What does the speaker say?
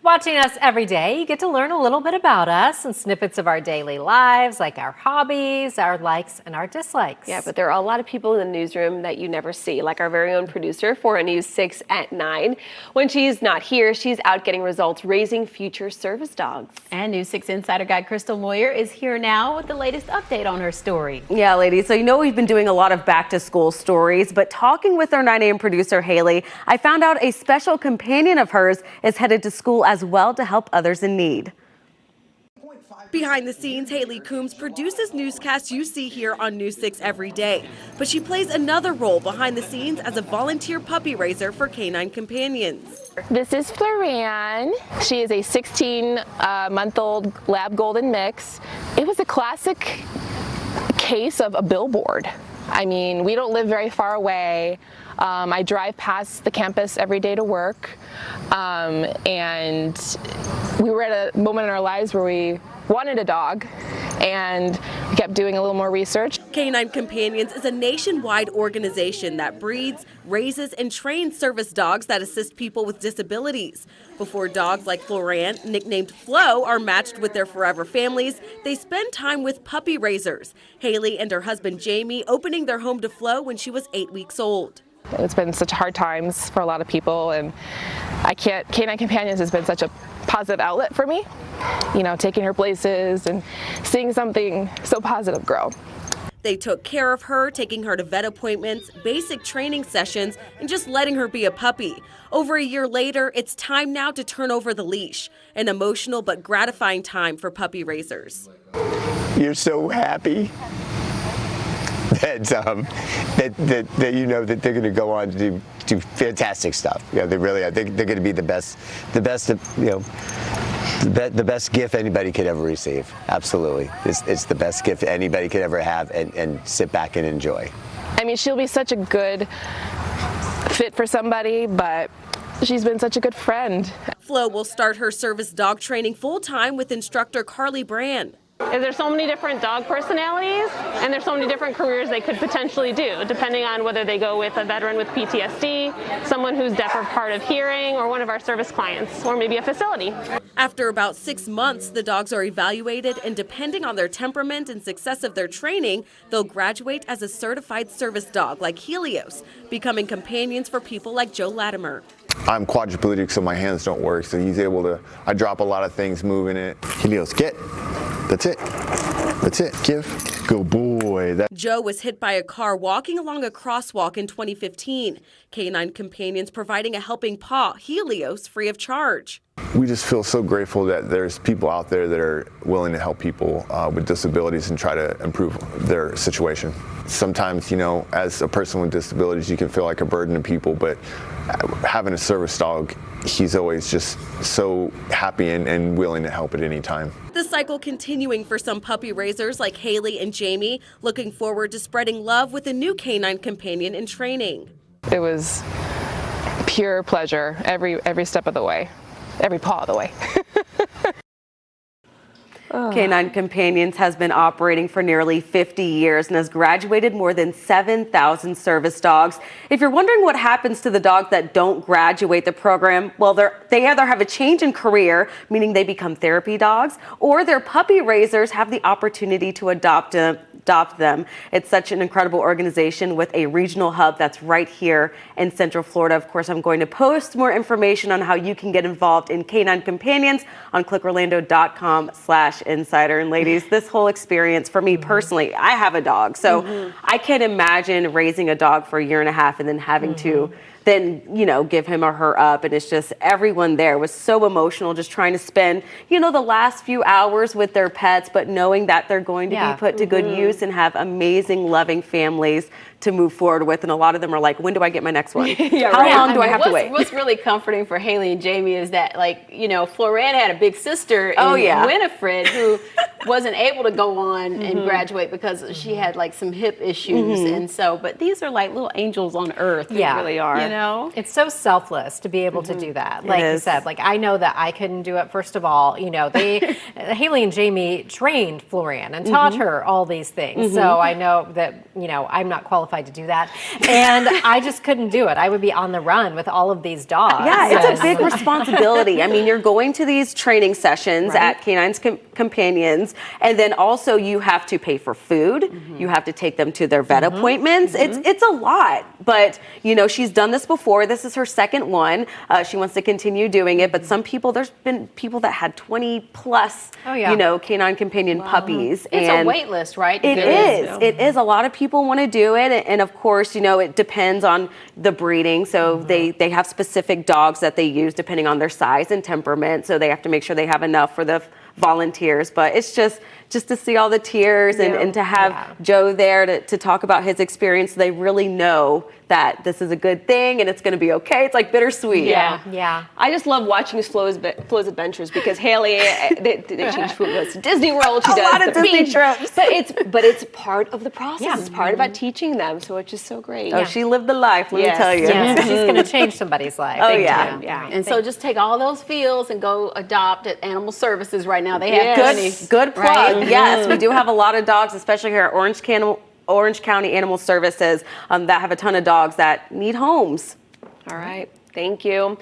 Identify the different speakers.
Speaker 1: Watching us every day, you get to learn a little bit about us and snippets of our daily lives, like our hobbies, our likes, and our dislikes.
Speaker 2: Yeah, but there are a lot of people in the newsroom that you never see, like our very own producer for News 6 at 9. When she's not here, she's out getting results, raising future service dogs.
Speaker 3: And News 6 Insider Guide Crystal Moyer is here now with the latest update on her story.
Speaker 4: Yeah, ladies, so you know we've been doing a lot of back-to-school stories, but talking with our 9 a.m. producer, Haley, I found out a special companion of hers is headed to school as well to help others in need. Behind the scenes, Haley Coombs produces newscasts you see here on News 6 every day. But she plays another role behind the scenes as a volunteer puppy raiser for Canine Companions.
Speaker 2: This is Florian. She is a 16-month-old lab golden mix. It was a classic case of a billboard. I mean, we don't live very far away. I drive past the campus every day to work, and we were at a moment in our lives where we wanted a dog, and we kept doing a little more research.
Speaker 4: Canine Companions is a nationwide organization that breeds, raises, and trains service dogs that assist people with disabilities. Before dogs like Florian, nicknamed Flo, are matched with their forever families, they spend time with puppy raisers. Haley and her husband Jamie opening their home to Flo when she was 8 weeks old.
Speaker 2: It's been such hard times for a lot of people, and Canine Companions has been such a positive outlet for me. You know, taking her places and seeing something so positive grow.
Speaker 4: They took care of her, taking her to vet appointments, basic training sessions, and just letting her be a puppy. Over a year later, it's time now to turn over the leash. An emotional but gratifying time for puppy raisers.
Speaker 5: You're so happy that you know that they're going to go on to do fantastic stuff. You know, they really are. They're going to be the best, you know, the best gift anybody could ever receive. Absolutely. It's the best gift anybody could ever have and sit back and enjoy.
Speaker 2: I mean, she'll be such a good fit for somebody, but she's been such a good friend.
Speaker 4: Flo will start her service dog training full-time with instructor Carly Brand.
Speaker 6: There's so many different dog personalities, and there's so many different careers they could potentially do, depending on whether they go with a veteran with PTSD, someone who's deaf or hard of hearing, or one of our service clients, or maybe a facility.
Speaker 4: After about 6 months, the dogs are evaluated, and depending on their temperament and success of their training, they'll graduate as a certified service dog like Helios, becoming companions for people like Joe Latimer.
Speaker 5: I'm quadriplegic, so my hands don't work, so he's able to, I drop a lot of things moving it. Helios, get. That's it. That's it. Give. Good boy.
Speaker 4: Joe was hit by a car walking along a crosswalk in 2015. Canine Companions providing a helping paw, Helios, free of charge.
Speaker 5: We just feel so grateful that there's people out there that are willing to help people with disabilities and try to improve their situation. Sometimes, you know, as a person with disabilities, you can feel like a burden to people, but having a service dog, he's always just so happy and willing to help at any time. The cycle continuing for some puppy raisers like Haley and Jamie, looking forward to spreading love with a new canine companion in training.
Speaker 2: It was pure pleasure every step of the way, every paw of the way.
Speaker 4: Canine Companions has been operating for nearly 50 years and has graduated more than 7,000 service dogs. If you're wondering what happens to the dogs that don't graduate the program, well, they either have a change in career, meaning they become therapy dogs, or their puppy raisers have the opportunity to adopt them. It's such an incredible organization with a regional hub that's right here in Central Florida. Of course, I'm going to post more information on how you can get involved in Canine Companions on clickorlando.com/insider. And ladies, this whole experience for me personally, I have a dog, so I can't imagine raising a dog for a year and a half and then having to then, you know, give him or her up. And it's just, everyone there was so emotional, just trying to spend, you know, the last few hours with their pets, but knowing that they're going to be put to good use and have amazing, loving families to move forward with. And a lot of them are like, when do I get my next one? How long do I have to wait?
Speaker 3: What's really comforting for Haley and Jamie is that, like, you know, Florian had a big sister in Winifred who wasn't able to go on and graduate because she had like some hip issues. And so, but these are like little angels on earth. They really are. You know?
Speaker 1: It's so selfless to be able to do that. Like you said, like I know that I couldn't do it. First of all, you know, Haley and Jamie trained Florian and taught her all these things. So I know that, you know, I'm not qualified qualified to do that. And I just couldn't do it. I would be on the run with all of these dogs.
Speaker 4: Yeah, it's a big responsibility. I mean, you're going to these training sessions at Canine Companions, and then also you have to pay for food. You have to take them to their vet appointments. It's a lot, but you know, she's done this before. This is her second one. She wants to continue doing it, but some people, there's been people that had 20 plus, you know, Canine Companion puppies.
Speaker 3: It's a wait list, right?
Speaker 4: It is. It is. A lot of people want to do it, and of course, you know, it depends on the breeding. So they have specific dogs that they use depending on their size and temperament. So they have to make sure they have enough for the volunteers. But it's just to see all the tears and to have Joe there to talk about his experience. They really know that this is a good thing and it's going to be okay. It's like bittersweet.
Speaker 1: Yeah.
Speaker 7: I just love watching Flo's adventures because Haley, they change food, goes to Disney World. She
Speaker 4: A
Speaker 7: does
Speaker 4: lot of
Speaker 7: the
Speaker 4: Disney
Speaker 7: beach.
Speaker 4: trips.
Speaker 7: But it's part of the process.
Speaker 1: Yeah.
Speaker 7: It's part about teaching them. So it's just so great.
Speaker 4: Oh, she lived the life, let me
Speaker 7: Yes.
Speaker 4: tell you.
Speaker 1: Yeah, she's going to change somebody's life.
Speaker 4: Oh,
Speaker 1: Big
Speaker 4: yeah.
Speaker 1: time.
Speaker 7: Yeah.
Speaker 3: And so just take all those fields and go adopt at Animal Services right now. They have plenty.
Speaker 4: Good plug.
Speaker 3: Right?
Speaker 4: Yes, we do have a lot of dogs, especially here at Orange County Animal Services, that have a ton of dogs that need homes.
Speaker 7: All right. Thank you.